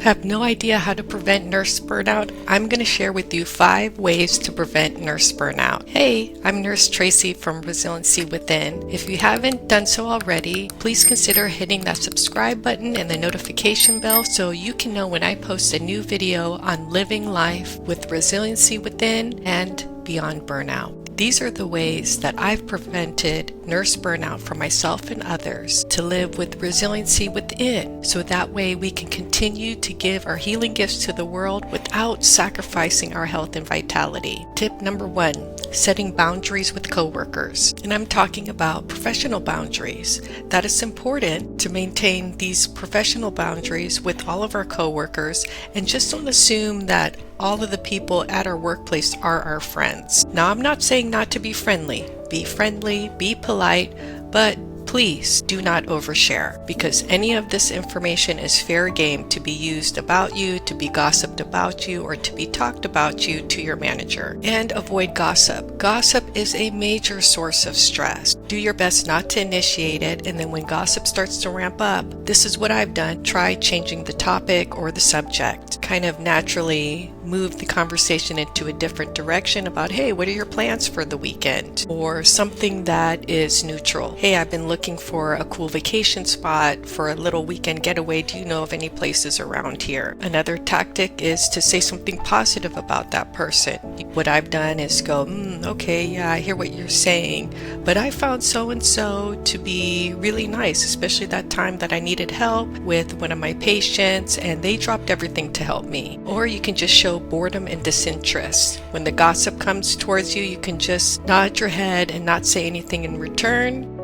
Have no idea how to prevent nurse burnout? I'm going to share with you 5 ways to prevent nurse burnout. Hey, I'm Nurse Tracy from Resiliency Within. If you haven't done so already, please consider hitting that subscribe button and the notification bell so you can know when I post a new video on living life with resiliency within and beyond burnout. These are the ways that I've prevented nurse burnout for myself and others to live with resiliency within, so that way we can continue to give our healing gifts to the world without sacrificing our health and vitality. Tip number 1, setting boundaries with coworkers. And I'm talking about professional boundaries. That is important to maintain these professional boundaries with all of our coworkers, and just don't assume that all of the people at our workplace are our friends. Now, I'm not saying not to be friendly. Be friendly, be polite, but please do not overshare, because any of this information is fair game to be used about you, to be gossiped about you, or to be talked about you to your manager. And avoid gossip. Gossip is a major source of stress. Do your best not to initiate it, and then when gossip starts to ramp up, this is what I've done. Try changing the topic or the subject. Kind of naturally move the conversation into a different direction about, hey, what are your plans for the weekend? Or something that is neutral. Hey, I've been looking for a cool vacation spot for a little weekend getaway. Do you know of any places around here? Another tactic is to say something positive about that person. What I've done is go, okay, yeah, I hear what you're saying, but I found so-and-so to be really nice, especially that time that I needed help with one of my patients, and they dropped everything to help me. Or you can just show boredom and disinterest. When the gossip comes towards you, you can just nod your head and not say anything in return.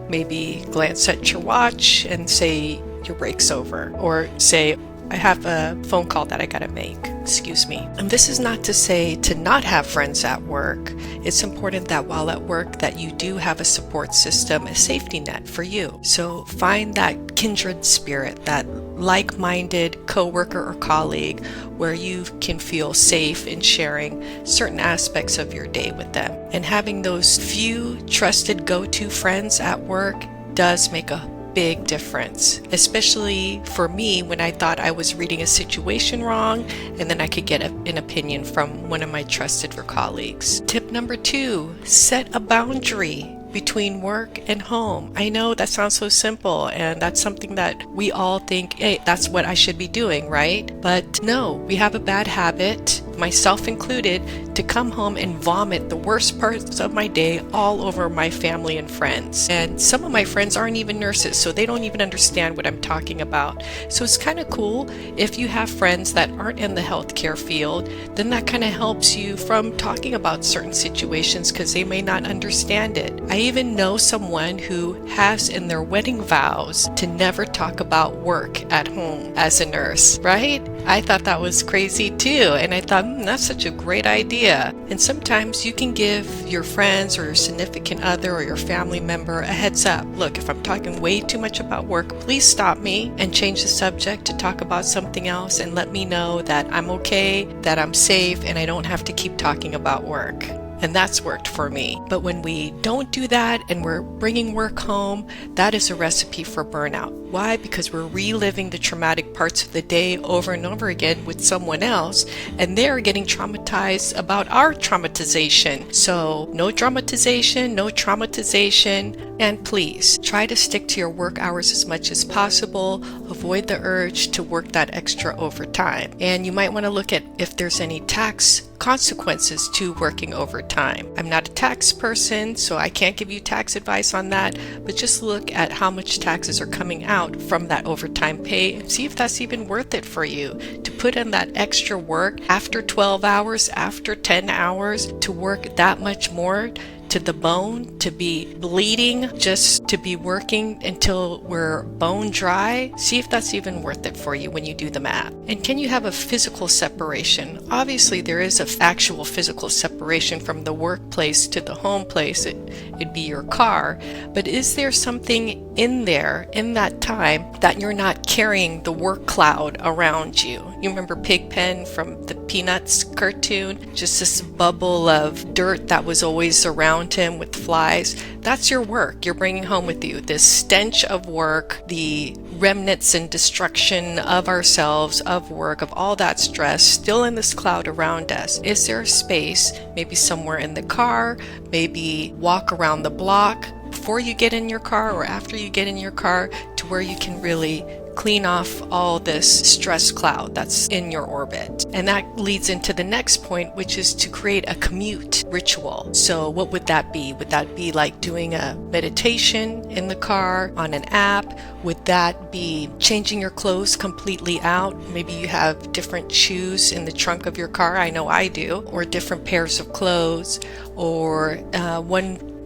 Maybe glance at your watch and say your break's over, or say, I have a phone call that I gotta make. Excuse me. And this is not to say to not have friends at work. It's important that while at work that you do have a support system, a safety net for you. So find that kindred spirit, that like-minded coworker or colleague where you can feel safe in sharing certain aspects of your day with them. And having those few trusted go-to friends at work does make a big difference, especially for me when I thought I was reading a situation wrong, and then I could get an opinion from one of my trusted colleagues. Tip number 2, set a boundary between work and home. I know that sounds so simple, and that's something that we all think, hey, that's what I should be doing, right? But no, we have a bad habit, myself included, to come home and vomit the worst parts of my day all over my family and friends. And some of my friends aren't even nurses, so they don't even understand what I'm talking about. So it's kind of cool if you have friends that aren't in the healthcare field, then that kind of helps you from talking about certain situations because they may not understand it. I even know someone who has in their wedding vows to never talk about work at home as a nurse, right? I thought that was crazy too, and I thought, that's such a great idea. And sometimes you can give your friends or your significant other or your family member a heads up. Look, if I'm talking way too much about work, please stop me and change the subject to talk about something else, and let me know that I'm okay, that I'm safe, and I don't have to keep talking about work. And that's worked for me. But when we don't do that and we're bringing work home, that is a recipe for burnout. Why? Because we're reliving the traumatic parts of the day over and over again with someone else, and they're getting traumatized about our traumatization. So no dramatization, no traumatization, and please try to stick to your work hours as much as possible. Avoid the urge to work that extra overtime. And you might want to look at if there's any tax consequences to working overtime. I'm not a tax person, so I can't give you tax advice on that, but just look at how much taxes are coming out from that overtime pay and see if that's even worth it for you to put in that extra work after 12 hours, after 10 hours, to work that much more to the bone, to be bleeding, just to be working until we're bone dry. See if that's even worth it for you when you do the math. And can you have a physical separation? Obviously, there is an actual physical separation from the workplace to the home place. It'd be your car. But is there something in there in that time that you're not carrying the work cloud around you. You remember Pigpen from the Peanuts cartoon? Just this bubble of dirt that was always around him with flies. That's your work you're bringing home with you. This stench of work, the remnants and destruction of ourselves, of work, of all that stress still in this cloud around us. Is there a space, maybe somewhere in the car, maybe walk around the block before you get in your car or after you get in your car, to where you can really clean off all this stress cloud that's in your orbit? And that leads into the next point, which is to create a commute ritual. So what would that be? Would that be like doing a meditation in the car on an app? Would that be changing your clothes completely out? Maybe you have different shoes in the trunk of your car. I know I do. Or different pairs of clothes. Or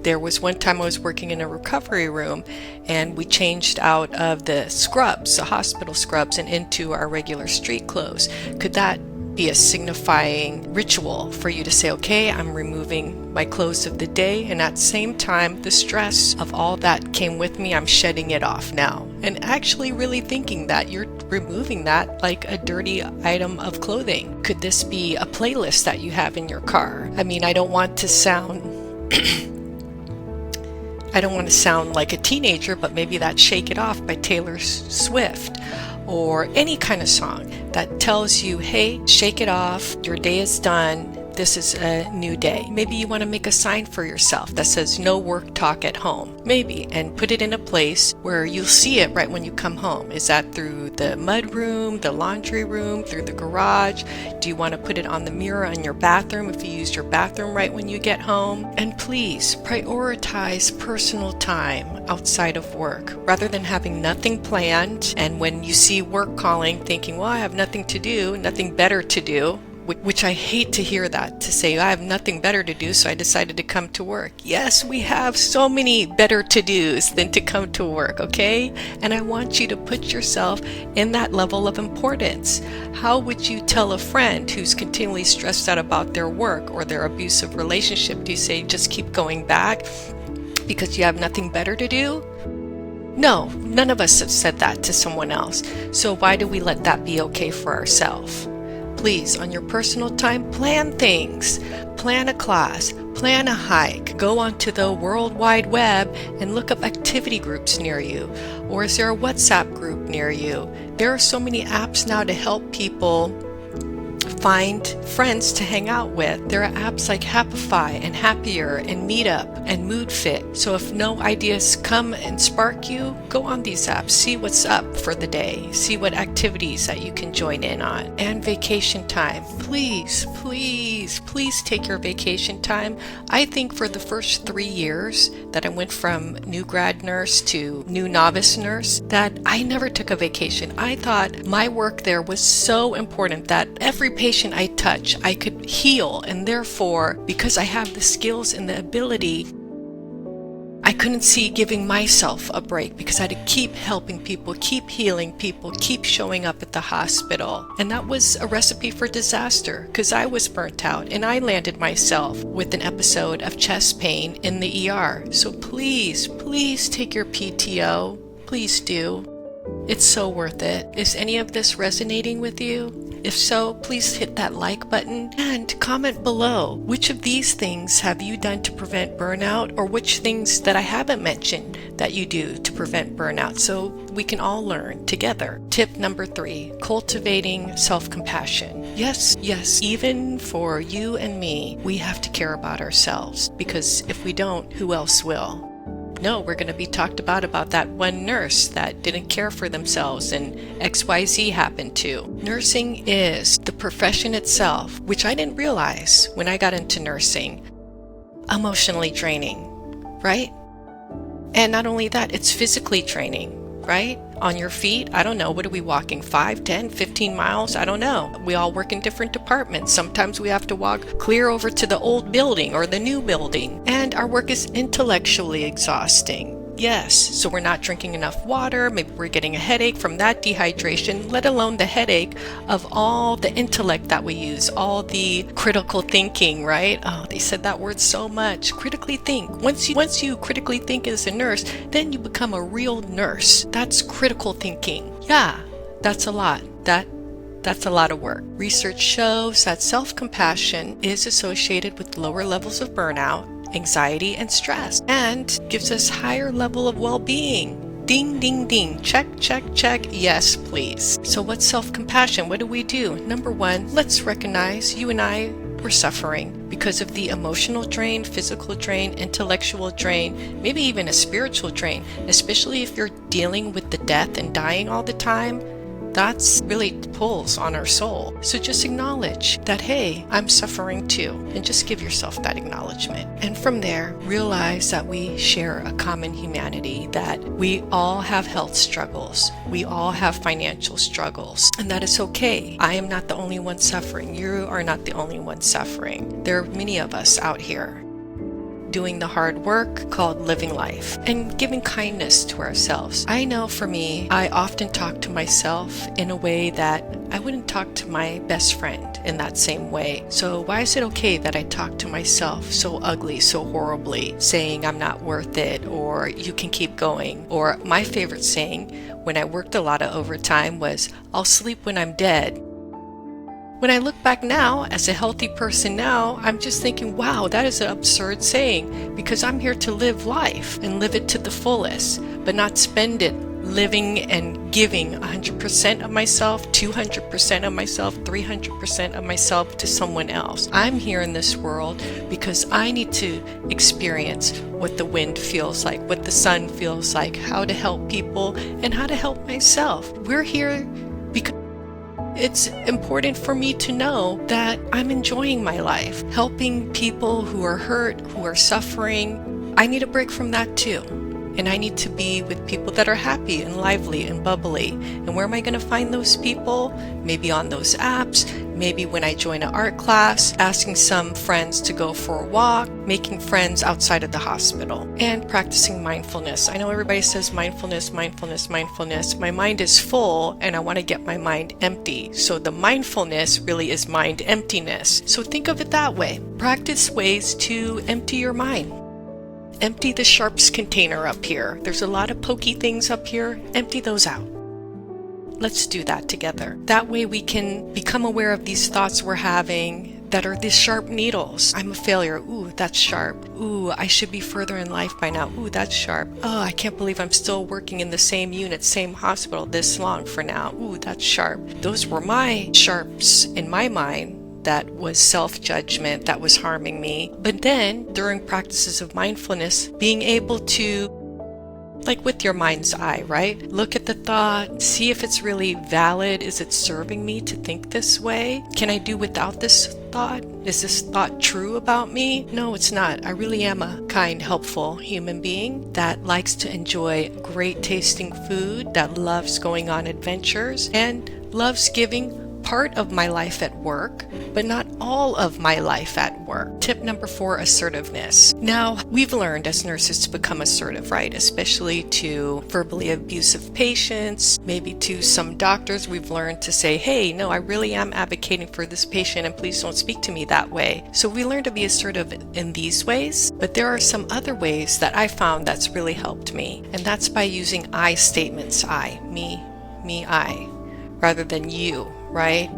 there was one time I was working in a recovery room and we changed out of the scrubs, the hospital scrubs, and into our regular street clothes. Could that be a signifying ritual for you to say, okay, I'm removing my clothes of the day, and at the same time, the stress of all that came with me, I'm shedding it off now. And actually really thinking that you're removing that like a dirty item of clothing. Could this be a playlist that you have in your car? I mean, I don't want to sound like a teenager, but maybe that Shake It Off by Taylor Swift, or any kind of song that tells you, hey, shake it off, your day is done, this is a new day. Maybe you want to make a sign for yourself that says no work talk at home, maybe, and put it in a place where you'll see it right when you come home. Is that through the mud room, the laundry room, through the garage? Do you want to put it on the mirror in your bathroom if you use your bathroom right when you get home? And please prioritize personal time outside of work rather than having nothing planned, and when you see work calling thinking, well, I have nothing to do, nothing better to do. Which I hate to hear that, to say I have nothing better to do, so I decided to come to work. Yes, we have so many better to-dos than to come to work, okay? And I want you to put yourself in that level of importance. How would you tell a friend who's continually stressed out about their work or their abusive relationship? Do you say, just keep going back because you have nothing better to do? No, none of us have said that to someone else. So why do we let that be okay for ourselves? Please, on your personal time, plan things. Plan a class, plan a hike, go onto the World Wide Web and look up activity groups near you. Or is there a WhatsApp group near you? There are so many apps now to help people find friends to hang out with. There are apps like Happify and Happier and Meetup and MoodFit. So if no ideas come and spark you, go on these apps, see what's up for the day, see what activities that you can join in on. And vacation time. Please, please, please take your vacation time. I think for the first 3 years that I went from new grad nurse to new novice nurse, that I never took a vacation. I thought my work there was so important that every patient I touch, I could heal, and therefore, because I have the skills and the ability, I couldn't see giving myself a break because I had to keep helping people, keep healing people, keep showing up at the hospital. And that was a recipe for disaster because I was burnt out and I landed myself with an episode of chest pain in the ER. So please, please take your PTO. Please do. It's so worth it. Is any of this resonating with you? If so, please hit that like button and comment below. Which of these things have you done to prevent burnout, or which things that I haven't mentioned that you do to prevent burnout, so we can all learn together. Tip number 3, cultivating self-compassion. Yes, even for you and me, we have to care about ourselves, because if we don't, who else will? No, we're going to be talked about that one nurse that didn't care for themselves and XYZ happened to. Nursing is the profession itself, which I didn't realize when I got into nursing, emotionally draining, right? And not only that, it's physically draining, right? On your feet, I don't know, what are we walking, 5, 10, 15 miles? I don't know. We all work in different departments. Sometimes we have to walk clear over to the old building or the new building. And our work is intellectually exhausting. Yes, so we're not drinking enough water, maybe we're getting a headache from that dehydration, let alone the headache of all the intellect that we use, all the critical thinking, right? Oh, they said that word so much. Critically think. Once you critically think as a nurse, then you become a real nurse. That's critical thinking. Yeah, that's a lot. That's a lot of work. Research shows that self-compassion is associated with lower levels of burnout, anxiety, and stress, and gives us higher level of well-being. Ding, ding, ding. Check, check, check. Yes, please. So what's self-compassion? What do? Number one, let's recognize you and I were suffering because of the emotional drain, physical drain, intellectual drain, maybe even a spiritual drain, especially if you're dealing with the death and dying all the time. That's really pulls on our soul. So just acknowledge that, hey, I'm suffering too, and just give yourself that acknowledgement. And from there, realize that we share a common humanity, that we all have health struggles, we all have financial struggles, and that is okay. I am not the only one suffering. You are not the only one suffering. There are many of us out here doing the hard work called living life and giving kindness to ourselves. I know for me, I often talk to myself in a way that I wouldn't talk to my best friend in that same way. So why is it okay that I talk to myself so ugly, so horribly, saying I'm not worth it, or you can keep going? Or my favorite saying when I worked a lot of overtime was, I'll sleep when I'm dead. When I look back now, as a healthy person now, I'm just thinking, wow, that is an absurd saying, because I'm here to live life and live it to the fullest, but not spend it living and giving 100% of myself, 200% of myself, 300% of myself to someone else. I'm here in this world because I need to experience what the wind feels like, what the sun feels like, how to help people, and how to help myself. We're here because it's important for me to know that I'm enjoying my life, helping people who are hurt, who are suffering. I need a break from that too. And I need to be with people that are happy and lively and bubbly. And where am I going to find those people? Maybe on those apps, maybe when I join an art class, asking some friends to go for a walk, making friends outside of the hospital, and practicing mindfulness. I know everybody says mindfulness, mindfulness, mindfulness. My mind is full and I want to get my mind empty. So the mindfulness really is mind emptiness. So think of it that way. Practice ways to empty your mind. Empty the sharps container up here. There's a lot of pokey things up here. Empty those out. Let's do that together. That way we can become aware of these thoughts we're having that are these sharp needles. I'm a failure. Ooh, that's sharp. Ooh, I should be further in life by now. Ooh, that's sharp. Oh, I can't believe I'm still working in the same unit, same hospital this long for now. Ooh, that's sharp. Those were my sharps in my mind. That was self-judgment that was harming me. But then during practices of mindfulness, being able to, like with your mind's eye, right? Look at the thought, see if it's really valid. Is it serving me to think this way? Can I do without this thought? Is this thought true about me? No, it's not. I really am a kind, helpful human being that likes to enjoy great tasting food, that loves going on adventures, and loves giving part of my life at work, but not all of my life at work. Tip number 4, assertiveness. Now, we've learned as nurses to become assertive, right? Especially to verbally abusive patients, maybe to some doctors, we've learned to say, hey, no, I really am advocating for this patient and please don't speak to me that way. So we learn to be assertive in these ways, but there are some other ways that I found that's really helped me. And that's by using I statements. I, me, I, rather than you. Right?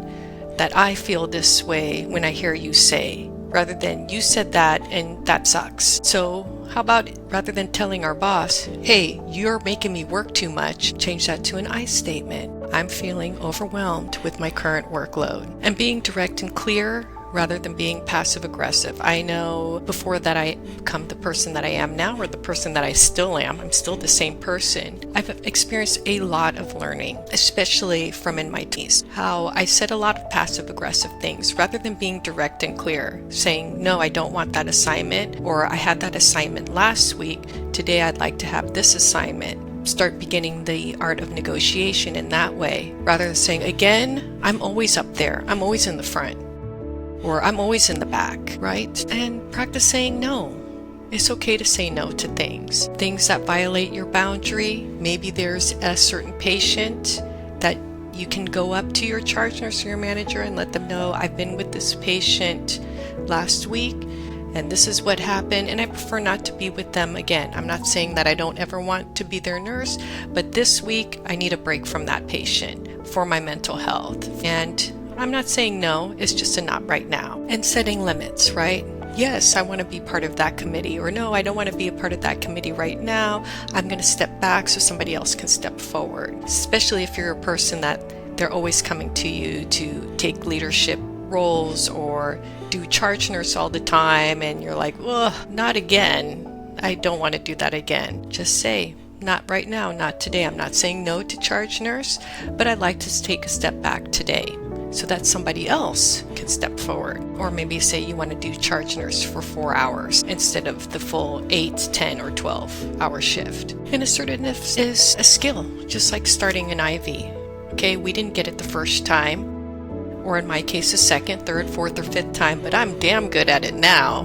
That I feel this way when I hear you say, rather than you said that and that sucks. So how about rather than telling our boss, hey, you're making me work too much, change that to an I statement. I'm feeling overwhelmed with my current workload. And being direct and clear rather than being passive aggressive. I know before that I become the person that I am now, or the person that I still am, I'm still the same person. I've experienced a lot of learning, especially from in my teens, how I said a lot of passive aggressive things rather than being direct and clear, saying, no, I don't want that assignment, or I had that assignment last week, today I'd like to have this assignment. Start beginning the art of negotiation in that way, rather than saying, again, I'm always up there, I'm always in the front. Or I'm always in the back, right? And practice saying no. It's okay to say no to things that violate your boundary. Maybe there's a certain patient that you can go up to your charge nurse or your manager and let them know, I've been with this patient last week and this is what happened, and I prefer not to be with them again. I'm not saying that I don't ever want to be their nurse, but this week I need a break from that patient for my mental health. And I'm not saying no, it's just a not right now. And setting limits, right? Yes, I want to be part of that committee, or no, I don't want to be a part of that committee right now. I'm going to step back so somebody else can step forward, especially if you're a person that they're always coming to you to take leadership roles or do charge nurse all the time, and you're like, ugh, not again. I don't want to do that again. Just say, not right now, not today. I'm not saying no to charge nurse, but I'd like to take a step back today, so that somebody else can step forward. Or maybe say you want to do charge nurse for 4 hours instead of the full 8, 10, or 12-hour shift. And assertiveness is a skill, just like starting an IV. Okay, we didn't get it the first time, or in my case, the second, third, fourth, or fifth time, but I'm damn good at it now,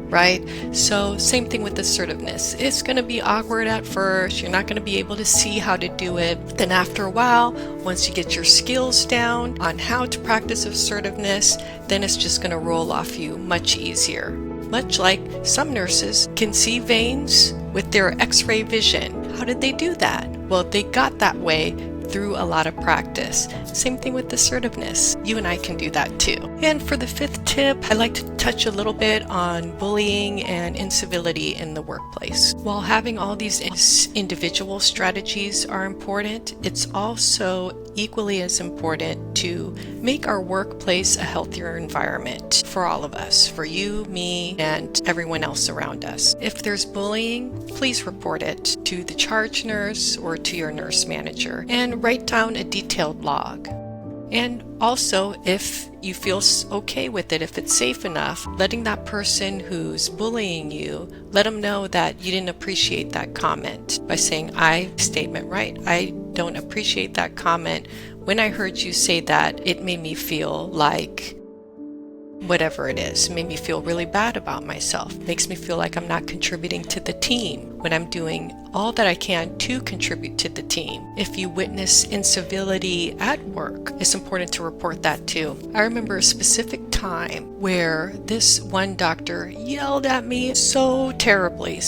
right? So same thing with assertiveness. It's going to be awkward at first. You're not going to be able to see how to do it. Then after a while, once you get your skills down on how to practice assertiveness, then it's just going to roll off you much easier. Much like some nurses can see veins with their x-ray vision. How did they do that? Well, they got that way through a lot of practice. Same thing with assertiveness. You and I can do that too. And for the fifth tip, I'd like to touch a little bit on bullying and incivility in the workplace. While having all these individual strategies are important, it's also equally as important to make our workplace a healthier environment for all of us, for you, me, and everyone else around us. If there's bullying, please report it to the charge nurse or to your nurse manager, and write down a detailed log. And also, if you feel okay with it, if it's safe enough, letting that person who's bullying you, let them know that you didn't appreciate that comment by saying, I statement, right? I don't appreciate that comment. When I heard you say that, it made me feel like whatever it is. It made me feel really bad about myself. It makes me feel like I'm not contributing to the team when I'm doing all that I can to contribute to the team. If you witness incivility at work, it's important to report that too. I remember a specific time where this one doctor yelled at me so terribly,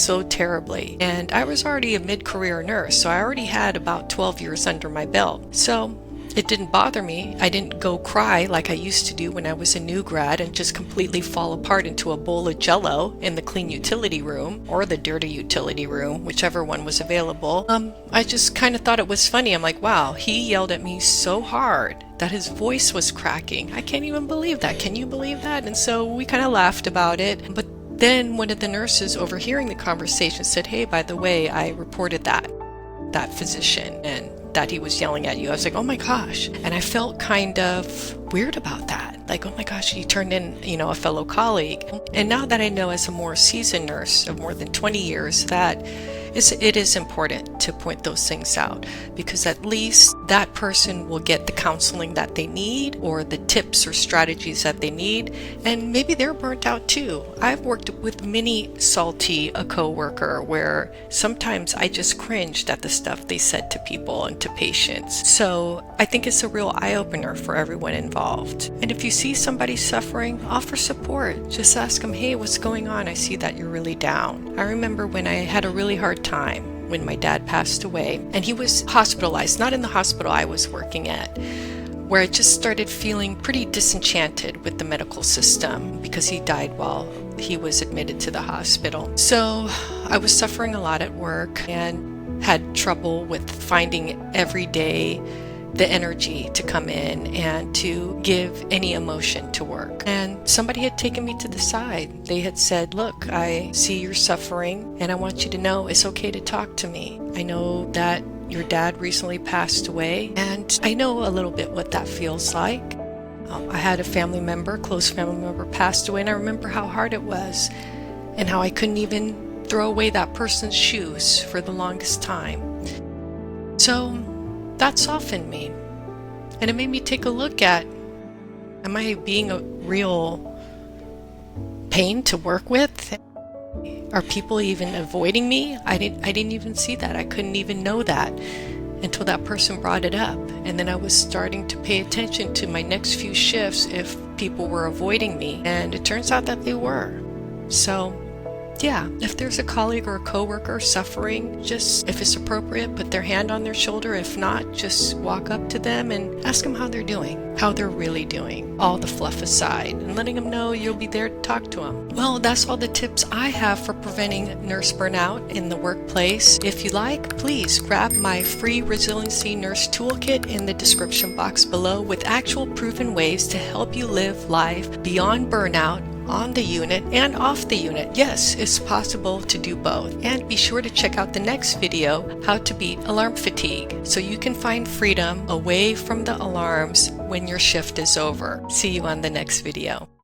and I was already a mid-career nurse, so I already had about 12 years under my belt. So it didn't bother me. I didn't go cry like I used to do when I was a new grad and just completely fall apart into a bowl of jello in the clean utility room or the dirty utility room, whichever one was available. I just kind of thought it was funny. I'm like, wow, he yelled at me so hard that his voice was cracking. I can't even believe that. Can you believe that? And so we kind of laughed about it. But then one of the nurses overhearing the conversation said, hey, by the way, I reported that physician and that he was yelling at you. I was like, oh my gosh. And I felt kind of weird about that. Like, oh my gosh, he turned in, a fellow colleague. And now that I know as a more seasoned nurse of more than 20 years that it is important to point those things out, because at least that person will get the counseling that they need or the tips or strategies that they need. And maybe they're burnt out too. I've worked with many salty a coworker where sometimes I just cringed at the stuff they said to people and to patients. So I think it's a real eye-opener for everyone involved. And if you see somebody suffering, offer support. Just ask them, hey, what's going on? I see that you're really down. I remember when I had a really hard time when my dad passed away, and he was hospitalized, not in the hospital I was working at, where I just started feeling pretty disenchanted with the medical system because he died while he was admitted to the hospital. So I was suffering a lot at work and had trouble with finding every day the energy to come in and to give any emotion to work. And somebody had taken me to the side. They had said, look, I see you're suffering and I want you to know it's okay to talk to me. I know that your dad recently passed away and I know a little bit what that feels like. I had a close family member passed away, and I remember how hard it was and how I couldn't even throw away that person's shoes for the longest time. So that softened me, and it made me take a look at, am I being a real pain to work with? Are people even avoiding me? I didn't even see that. I couldn't even know that until that person brought it up. And then I was starting to pay attention to my next few shifts if people were avoiding me. And it turns out that they were. So yeah, if there's a colleague or a coworker suffering, just, if it's appropriate, put their hand on their shoulder. If not, just walk up to them and ask them how they're doing, how they're really doing, all the fluff aside, and letting them know you'll be there to talk to them. Well, that's all the tips I have for preventing nurse burnout in the workplace. If you like, please grab my free Resiliency Nurse Toolkit in the description box below with actual proven ways to help you live life beyond burnout, on the unit and off the unit. Yes, it's possible to do both. And be sure to check out the next video, how to beat alarm fatigue, so you can find freedom away from the alarms when your shift is over. See you on the next video.